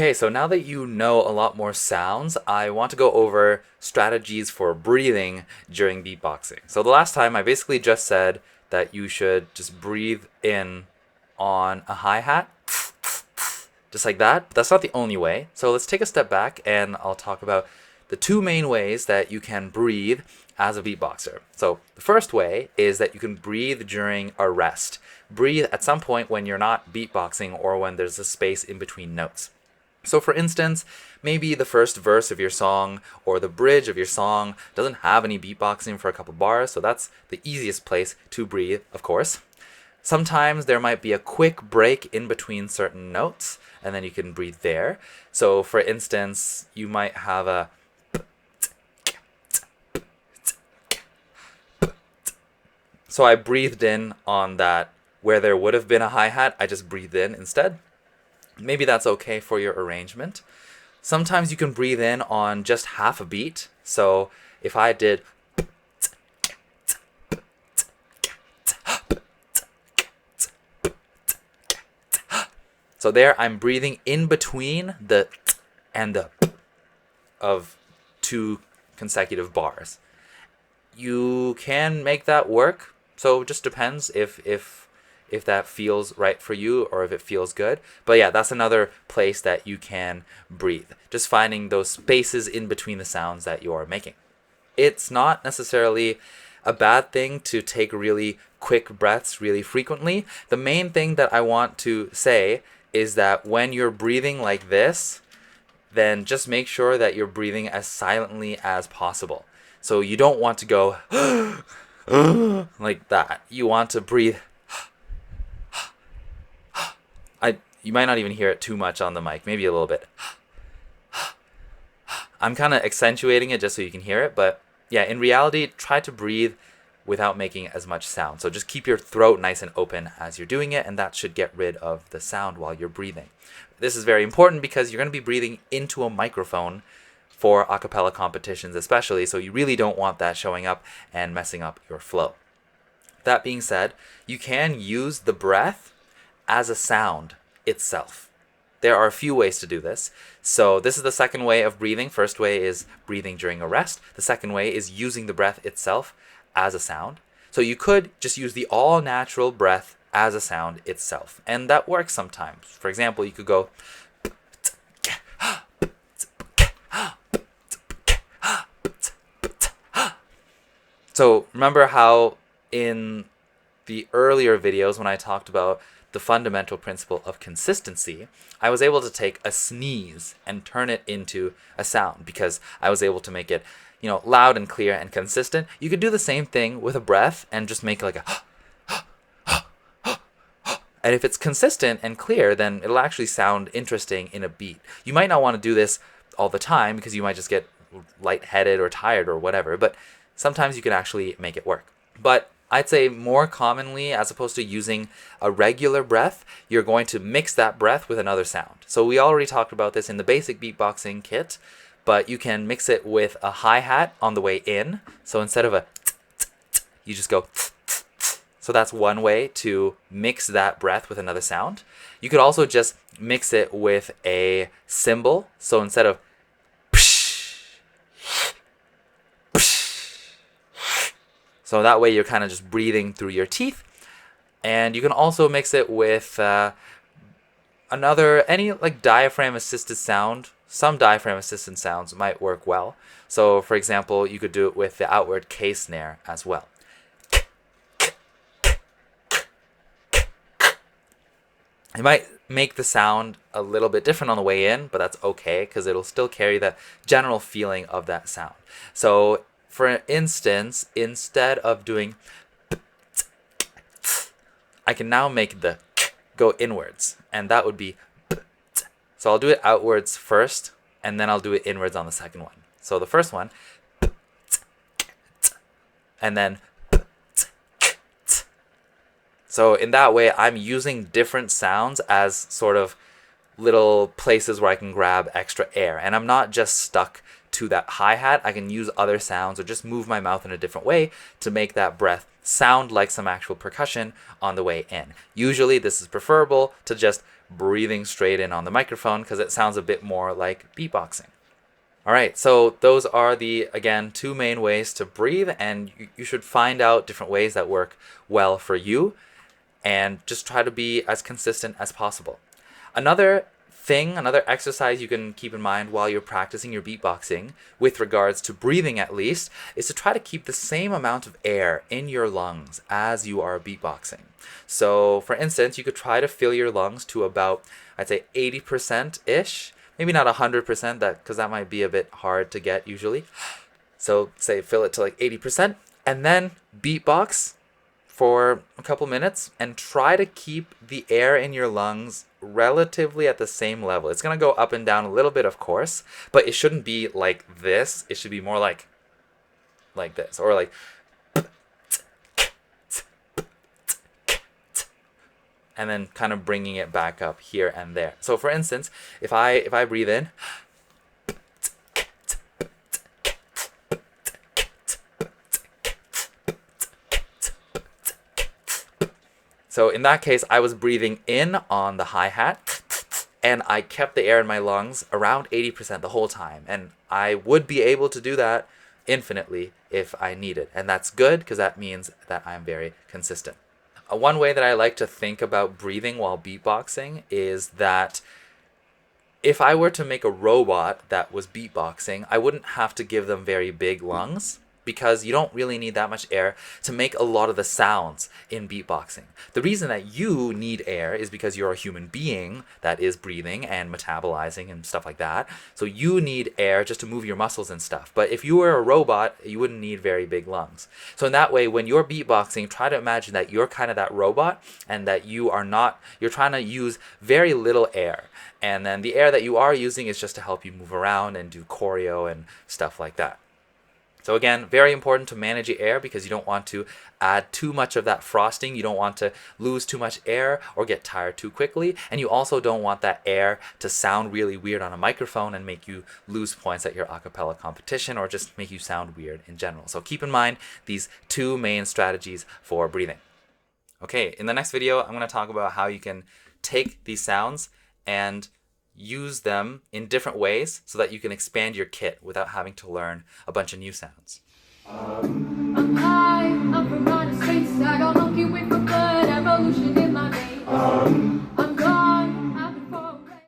Okay, so now that you know a lot more sounds, I want to go over strategies for breathing during beatboxing. So the last time I basically just said that you should just breathe in on a hi-hat, just like that. But that's not the only way. So let's take a step back and I'll talk about the two main ways that you can breathe as a beatboxer. So the first way is that you can breathe during a rest. Breathe at some point when you're not beatboxing or when there's a space in between notes. So for instance, maybe the first verse of your song or the bridge of your song doesn't have any beatboxing for a couple bars, so that's the easiest place to breathe, of course. Sometimes there might be a quick break in between certain notes, and then you can breathe there. So for instance, you might have a so I breathed in on that where there would have been a hi-hat, I just breathed in instead. Maybe that's okay for your arrangement. Sometimes you can breathe in on just half a beat. So if I did so there I'm breathing in between the and the of two consecutive bars. You can make that work. So it just depends if that feels right for you or if it feels good. But yeah, that's another place that you can breathe. Just finding those spaces in between the sounds that you're making. It's not necessarily a bad thing to take really quick breaths really frequently. The main thing that I want to say is that when you're breathing like this, then just make sure that you're breathing as silently as possible. So you don't want to go like that. You want to breathe. You might not even hear it too much on the mic, maybe a little bit. I'm kind of accentuating it just so you can hear it, but yeah, in reality, try to breathe without making as much sound. So just keep your throat nice and open as you're doing it, and that should get rid of the sound while you're breathing. This is very important because you're going to be breathing into a microphone for a cappella competitions especially, so you really don't want that showing up and messing up your flow. That being said, you can use the breath as a sound itself. There are a few ways to do this. So this is the second way of breathing. First way is breathing during a rest. The second way is using the breath itself as a sound. So you could just use the all-natural breath as a sound itself. And that works sometimes. For example, you could go so remember how in the earlier videos when I talked about the fundamental principle of consistency, I was able to take a sneeze and turn it into a sound because I was able to make it, loud and clear and consistent. You could do the same thing with a breath and just make like a and if it's consistent and clear, then it'll actually sound interesting in a beat. You might not want to do this all the time because you might just get lightheaded or tired or whatever, but sometimes you can actually make it work. But I'd say more commonly, as opposed to using a regular breath, you're going to mix that breath with another sound. So we already talked about this in the basic beatboxing kit, but you can mix it with a hi-hat on the way in. So instead of a you just go so that's one way to mix that breath with another sound. You could also just mix it with a cymbal. So instead of so that way you're kind of just breathing through your teeth. And you can also mix it with any like diaphragm assisted sound. Some diaphragm assisted sounds might work well. So for example, you could do it with the outward K snare as well. It might make the sound a little bit different on the way in, but that's okay because it'll still carry the general feeling of that sound. So for instance, instead of doing I can now make the go inwards, and that would be so I'll do it outwards first, and then I'll do it inwards on the second one. So the first one, and then so in that way, I'm using different sounds as sort of little places where I can grab extra air. And I'm not just stuck to that hi-hat. I can use other sounds or just move my mouth in a different way to make that breath sound like some actual percussion on the way in. Usually this is preferable to just breathing straight in on the microphone because it sounds a bit more like beatboxing. All right, so those are the, again, two main ways to breathe, and you should find out different ways that work well for you and just try to be as consistent as possible. Another exercise you can keep in mind while you're practicing your beatboxing, with regards to breathing at least, is to try to keep the same amount of air in your lungs as you are beatboxing. So, for instance, you could try to fill your lungs to about, I'd say, 80%-ish. Maybe not 100%, because that might be a bit hard to get usually. So say fill it to like 80%, and then beatbox for a couple minutes and try to keep the air in your lungs relatively at the same level. It's going to go up and down a little bit, of course, but it shouldn't be like this. It should be more like this, or like, and then kind of bringing it back up here and there. So for instance, if I breathe in, so in that case, I was breathing in on the hi-hat, and I kept the air in my lungs around 80% the whole time. And I would be able to do that infinitely if I needed. And that's good, because that means that I'm very consistent. One way that I like to think about breathing while beatboxing is that if I were to make a robot that was beatboxing, I wouldn't have to give them very big lungs, because you don't really need that much air to make a lot of the sounds in beatboxing. The reason that you need air is because you're a human being that is breathing and metabolizing and stuff like that. So you need air just to move your muscles and stuff. But if you were a robot, you wouldn't need very big lungs. So in that way, when you're beatboxing, try to imagine that you're kind of that robot, and that you're trying to use very little air. And then the air that you are using is just to help you move around and do choreo and stuff like that. So again, very important to manage your air, because you don't want to add too much of that frosting. You don't want to lose too much air or get tired too quickly. And you also don't want that air to sound really weird on a microphone and make you lose points at your acapella competition, or just make you sound weird in general. So keep in mind these two main strategies for breathing. Okay, in the next video, I'm going to talk about how you can take these sounds and use them in different ways so that you can expand your kit without having to learn a bunch of new sounds. I'm high, I'm from outer space, I don't